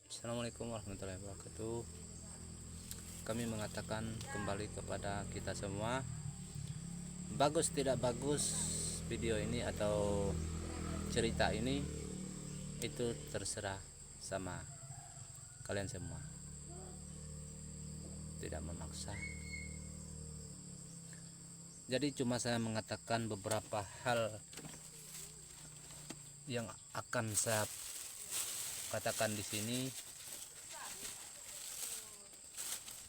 Assalamualaikum warahmatullahi wabarakatuh. Kami mengatakan kembali kepada kita semua, bagus tidak bagus video ini atau cerita ini, itu terserah sama kalian semua, tidak memaksa. Jadi cuma saya mengatakan beberapa hal yang akan saya katakan di sini,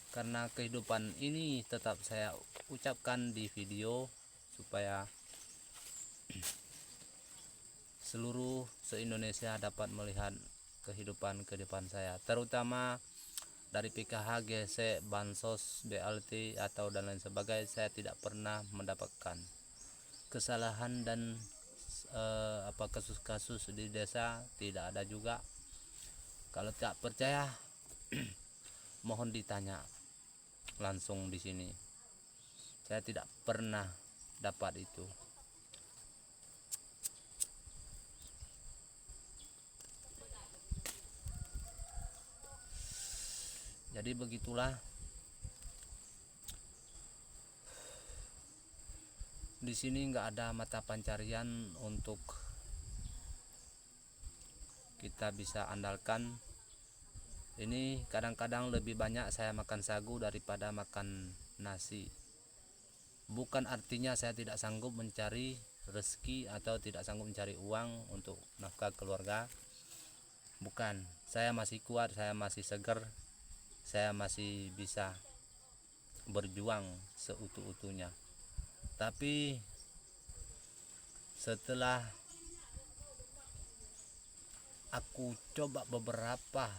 karena kehidupan ini tetap saya ucapkan di video supaya seluruh se-Indonesia dapat melihat kehidupan saya, terutama dari PKH, GC, Bansos, BLT atau dan lain sebagainya. Saya tidak pernah mendapatkan kesalahan dan kasus-kasus di desa, tidak ada juga. Kalau tak percaya mohon ditanya langsung di sini. Saya tidak pernah dapat itu. Jadi begitulah. Di sini nggak ada mata pencarian untuk kita bisa andalkan. Ini kadang-kadang lebih banyak saya makan sagu daripada makan nasi. Bukan artinya saya tidak sanggup mencari rezeki atau tidak sanggup mencari uang untuk nafkah keluarga. Bukan, saya masih kuat, saya masih segar, saya masih bisa berjuang seutuh-utuhnya. Tapi setelah aku coba beberapa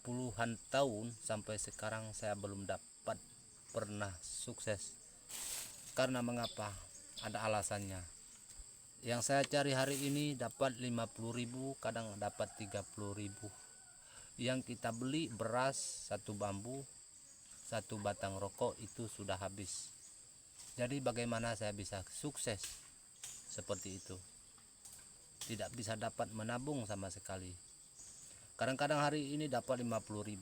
puluhan tahun sampai sekarang, saya belum dapat pernah sukses. Karena mengapa? Ada alasannya. Yang saya cari hari ini dapat 50.000, kadang dapat 30.000. Yang kita beli beras satu bambu, satu batang rokok itu sudah habis. Jadi bagaimana saya bisa sukses seperti itu? Tidak bisa dapat menabung sama sekali. Kadang-kadang hari ini dapat 50.000,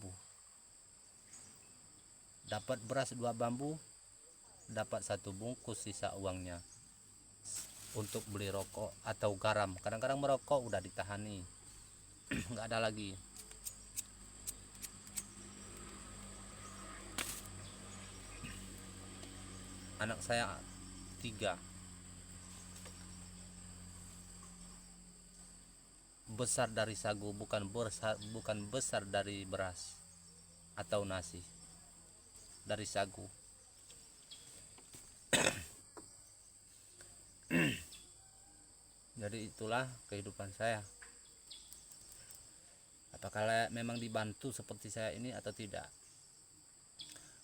dapat beras 2 bambu, dapat 1 bungkus sisa uangnya untuk beli rokok atau garam. Kadang-kadang merokok udah ditahani, nggak ada lagi. Anak saya 3, besar dari sagu, bukan besar dari beras atau nasi, dari sagu. Jadi itulah kehidupan saya. Apakah memang dibantu seperti saya ini atau tidak?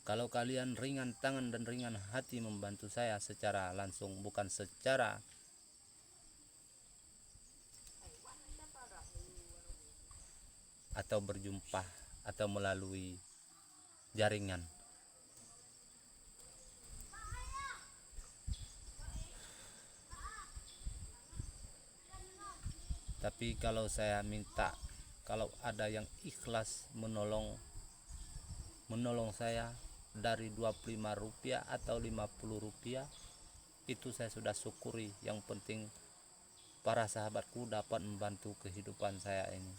Kalau kalian ringan tangan dan ringan hati membantu saya secara langsung, bukan secara atau berjumpa atau melalui jaringan. Tapi kalau saya minta, kalau ada yang ikhlas menolong saya dari Rp25 atau Rp50, itu saya sudah syukuri. Yang penting para sahabatku dapat membantu kehidupan saya ini.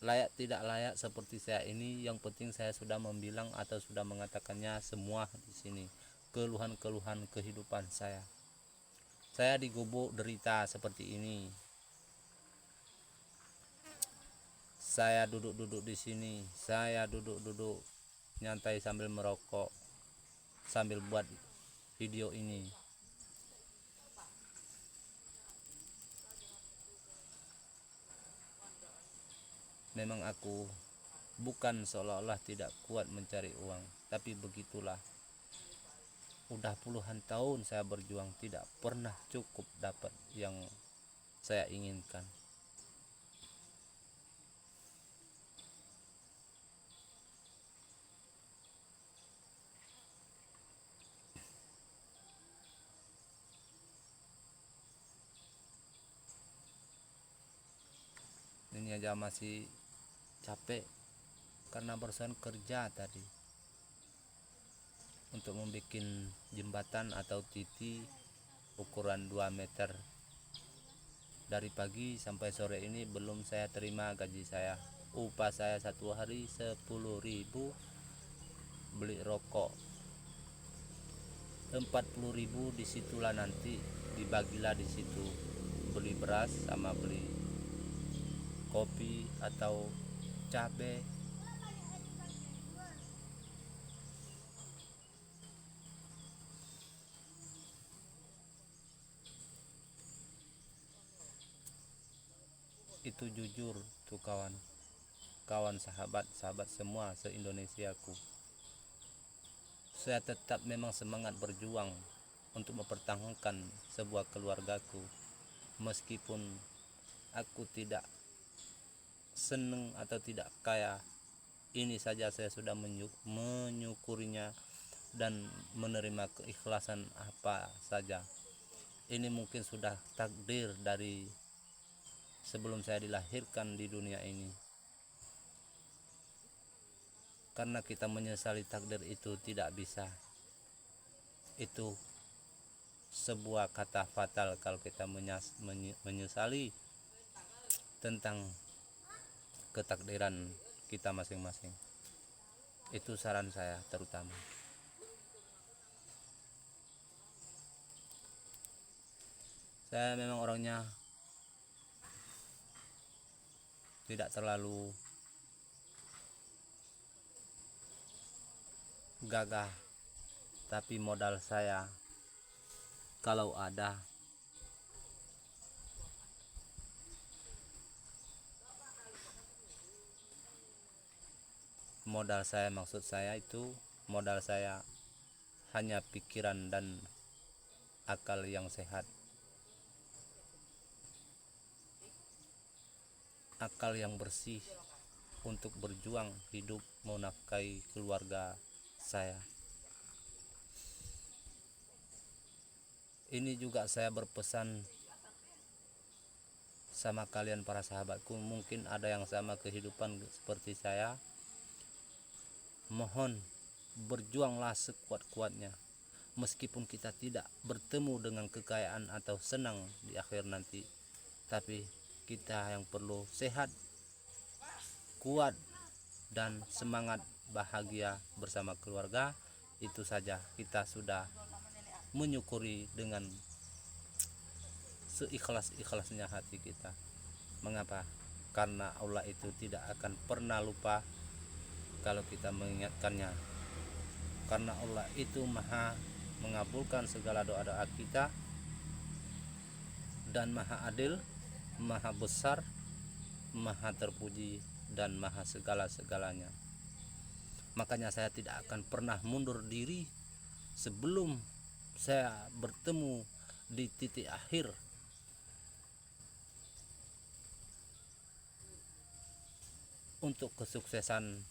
Layak tidak layak seperti saya ini, yang penting saya sudah membilang atau sudah mengatakannya semua di sini, keluhan-keluhan kehidupan saya. Saya digubuk derita seperti ini. Saya duduk-duduk di sini, saya duduk-duduk nyantai sambil merokok, sambil buat video ini. Memang aku bukan seolah-olah tidak kuat mencari uang, tapi begitulah. Udah puluhan tahun saya berjuang, tidak pernah cukup dapat yang saya inginkan. ini aja masih capek karena barusan kerja tadi untuk membuat jembatan atau titi ukuran 2 meter. Dari pagi sampai sore ini belum saya terima gaji saya. Upah saya satu hari 10.000, beli rokok 40.000, disitulah nanti dibagilah di situ, beli beras sama beli kopi atau cabai. Itu jujur tuh kawan sahabat semua se-Indonesiaku. Saya tetap memang semangat berjuang untuk mempertahankan sebuah keluargaku, meskipun aku tidak senang atau tidak kaya. Ini saja saya sudah menyukurinya dan menerima keikhlasan apa saja. Ini mungkin sudah takdir dari sebelum saya dilahirkan di dunia ini. Karena kita menyesali takdir itu tidak bisa. Itu sebuah kata fatal kalau kita menyesali tentang ketakdiran kita masing-masing. Itu saran saya terutama. Saya memang orangnya tidak terlalu gagah, tapi modal saya kalau ada modal saya, maksud saya itu modal saya hanya pikiran dan akal yang sehat, akal yang bersih untuk berjuang hidup menafkahi keluarga saya. Ini juga saya berpesan sama kalian para sahabatku, mungkin ada yang sama kehidupan seperti saya. Mohon berjuanglah sekuat-kuatnya, meskipun kita tidak bertemu dengan kekayaan atau senang di akhir nanti, tapi kita yang perlu sehat, kuat, dan semangat bahagia bersama keluarga. Itu saja kita sudah menyukuri dengan seikhlas-ikhlasnya hati kita. Mengapa? Karena Allah itu tidak akan pernah lupa kalau kita mengingatkannya. Karena Allah itu maha mengabulkan segala doa-doa kita dan maha adil, maha besar, maha terpuji, dan maha segala-segalanya. Makanya saya tidak akan pernah mundur diri sebelum saya bertemu di titik akhir. Untuk kesuksesan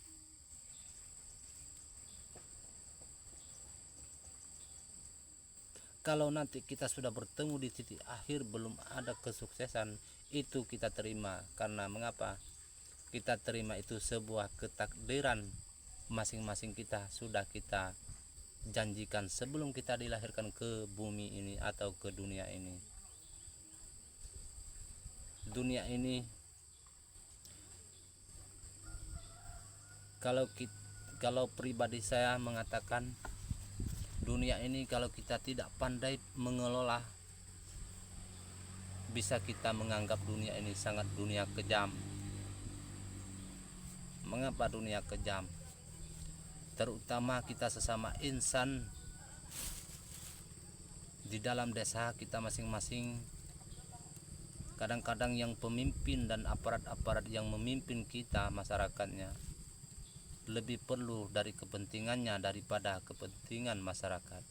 kalau nanti kita sudah bertemu di titik akhir belum ada kesuksesan, itu kita terima. Karena mengapa? Kita terima itu sebuah ketakdiran masing-masing kita, sudah kita janjikan sebelum kita dilahirkan ke bumi ini atau ke dunia ini. Dunia ini kalau pribadi saya mengatakan, dunia ini kalau kita tidak pandai mengelola, bisa kita menganggap dunia ini sangat dunia kejam. Mengapa dunia kejam? Terutama kita sesama insan di dalam desa kita masing-masing. Kadang-kadang yang pemimpin dan aparat-aparat yang memimpin kita, masyarakatnya, lebih perlu dari kepentingannya daripada kepentingan masyarakat.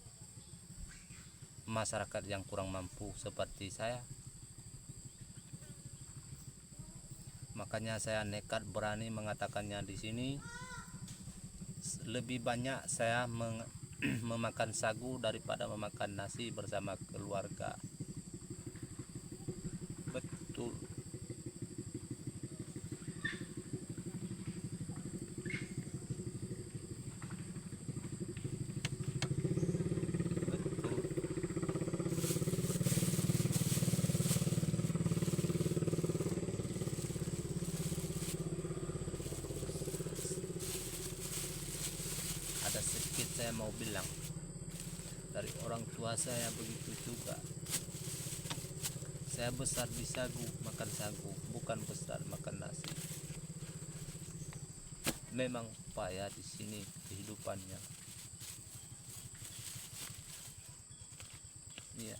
Masyarakat yang kurang mampu seperti saya. Makanya saya nekat berani mengatakannya di sini. Lebih banyak saya memakan sagu daripada memakan nasi bersama keluarga. Betul. saya mau bilang, dari orang tua saya begitu juga. Saya besar di sagu, makan sagu, bukan besar makan nasi. Memang payah di sini kehidupannya. Iya,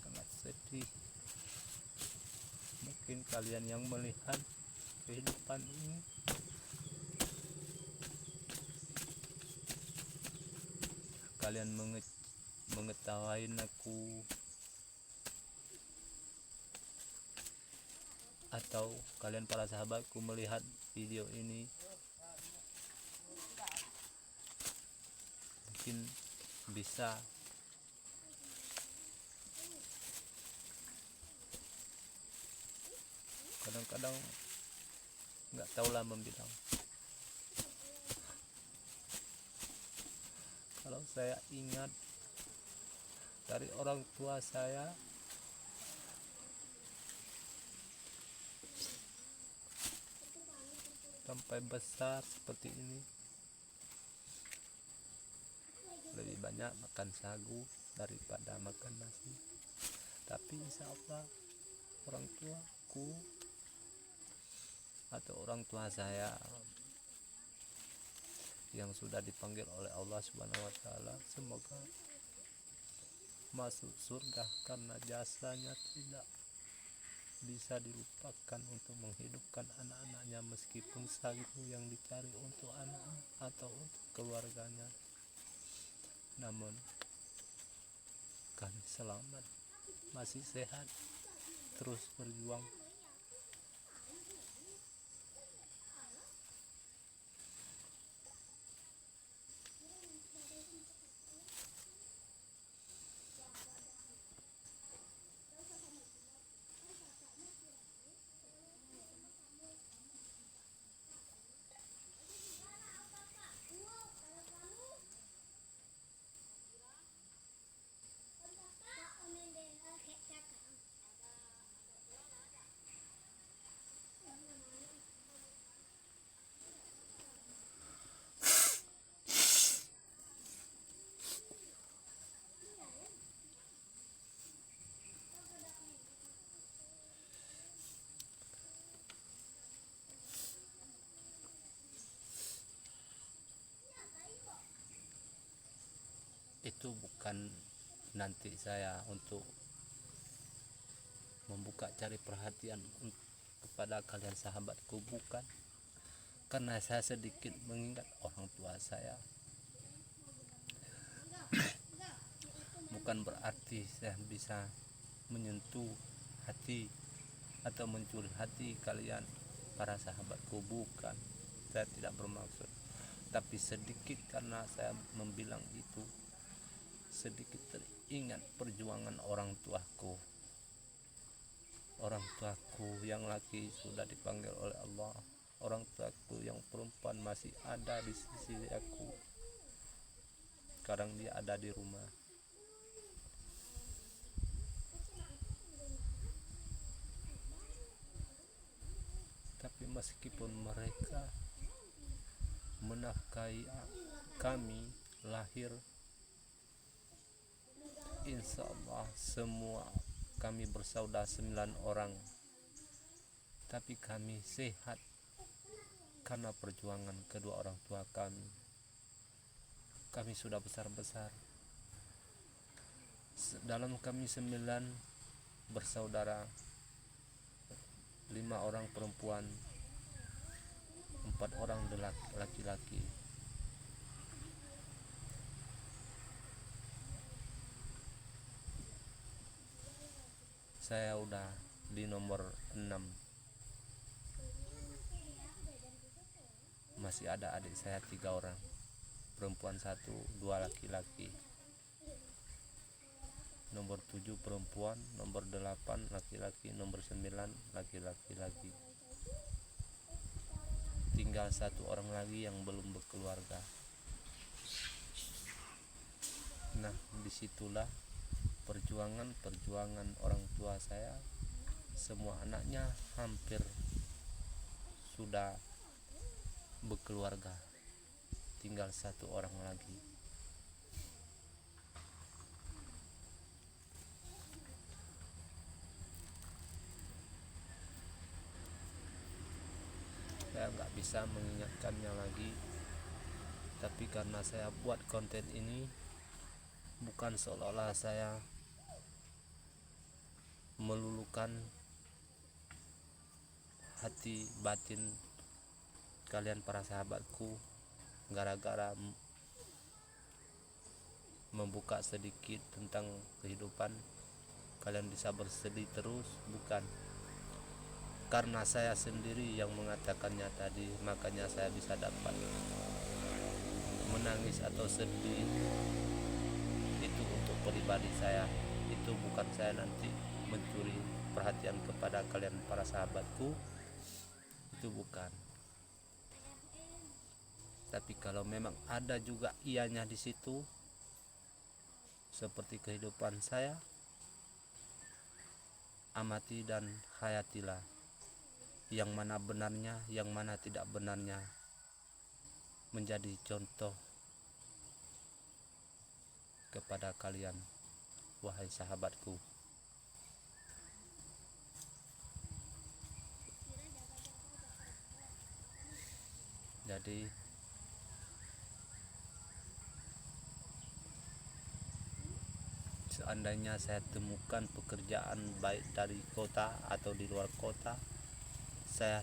sangat sedih. Mungkin kalian yang melihat kehidupan ini kalian mengetawain aku, atau kalian para sahabatku melihat video ini mungkin bisa kadang-kadang nggak tahulah membilang. Kalau saya ingat dari orang tua saya sampai besar seperti ini, lebih banyak makan sagu daripada makan nasi. Tapi insya Allah orang tuaku atau orang tua saya yang sudah dipanggil oleh Allah Subhanahu wa Ta'ala, semoga masuk surga karena jasanya tidak bisa dilupakan untuk menghidupkan anak-anaknya, meskipun sagu yang dicari untuk anak atau untuk keluarganya. Namun kami selamat, masih sehat, terus berjuang. Itu bukan nanti saya untuk membuka cari perhatian kepada kalian sahabatku, bukan, karena saya sedikit mengingat orang tua saya. Bukan berarti saya bisa menyentuh hati atau mencuri hati kalian para sahabatku, bukan, saya tidak bermaksud. Tapi sedikit karena saya membilang itu, sedikit teringat perjuangan orang tuaku. Orang tuaku yang laki sudah dipanggil oleh Allah, orang tuaku yang perempuan masih ada di sisi aku. Sekarang dia ada di rumah. Tapi meskipun mereka menafkahi kami lahir, insya Allah semua kami bersaudara 9 orang, tapi kami sehat karena perjuangan kedua orang tua kami. Kami sudah besar-besar. Dalam kami 9 bersaudara, 5 orang perempuan, 4 orang laki-laki. Saya udah di nomor 6. Masih ada adik saya 3 orang, perempuan 1, 2 laki-laki. Nomor 7 perempuan, nomor 8 laki-laki, nomor 9 laki-laki lagi. Tinggal 1 orang lagi yang belum berkeluarga. Nah, disitulah perjuangan orang tua saya. Semua anaknya hampir sudah berkeluarga. tinggal satu orang lagi. Saya nggak bisa mengingatkannya lagi, tapi karena saya buat konten ini bukan seolah-olah saya melulukan hati batin kalian para sahabatku gara-gara membuka sedikit tentang kehidupan kalian bisa bersedih terus, bukan. Karena saya sendiri yang mengatakannya tadi, makanya saya bisa dapat menangis atau sedih. Itu untuk pribadi saya, itu bukan saya nanti mencuri perhatian kepada kalian para sahabatku, itu bukan. Tapi kalau memang ada juga ianya di situ, seperti kehidupan saya, amati dan hayatilah yang mana benarnya, yang mana tidak benarnya, menjadi contoh kepada kalian, wahai sahabatku. Jadi seandainya saya temukan pekerjaan baik dari kota atau di luar kota, saya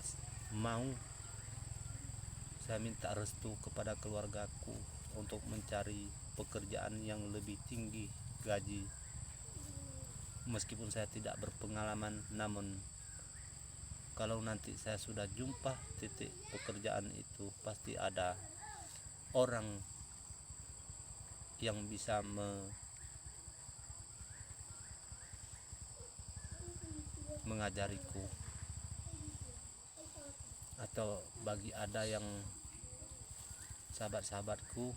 minta restu kepada keluargaku untuk mencari pekerjaan yang lebih tinggi gaji. Meskipun saya tidak berpengalaman, namun kalau nanti saya sudah jumpa titik pekerjaan itu, pasti ada orang yang bisa mengajariku, atau bagi ada yang sahabat-sahabatku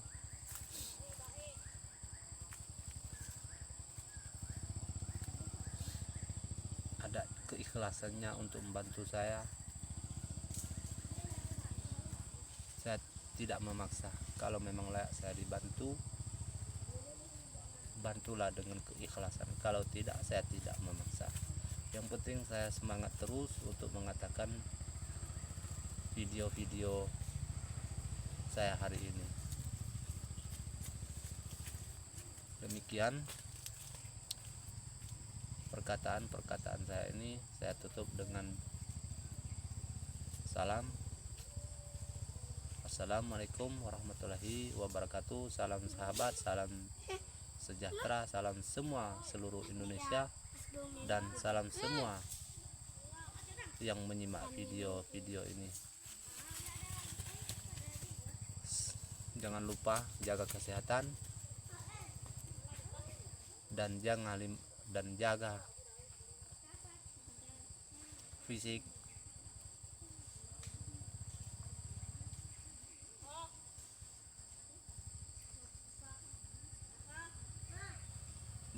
ada keikhlasannya untuk membantu saya tidak memaksa. Kalau memang layak saya dibantu, bantulah dengan keikhlasan. Kalau tidak, saya tidak memaksa. Yang penting saya semangat terus untuk mengatakan video-video saya hari ini. Demikian perkataan-perkataan saya ini, saya tutup dengan salam. Assalamualaikum warahmatullahi wabarakatuh. Salam sahabat, salam sejahtera, salam semua seluruh Indonesia, dan salam semua yang menyimak video-video ini. Jangan lupa jaga kesehatan dan jaga fisik.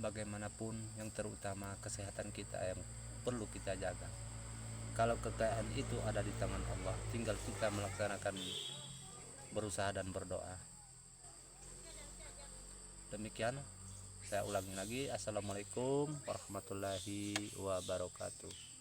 Bagaimanapun, yang terutama kesehatan kita yang perlu kita jaga. Kalau kekayaan itu ada di tangan Allah, tinggal kita melaksanakan, berusaha dan berdoa. Demikian, saya ulangi lagi. Assalamualaikum warahmatullahi wabarakatuh.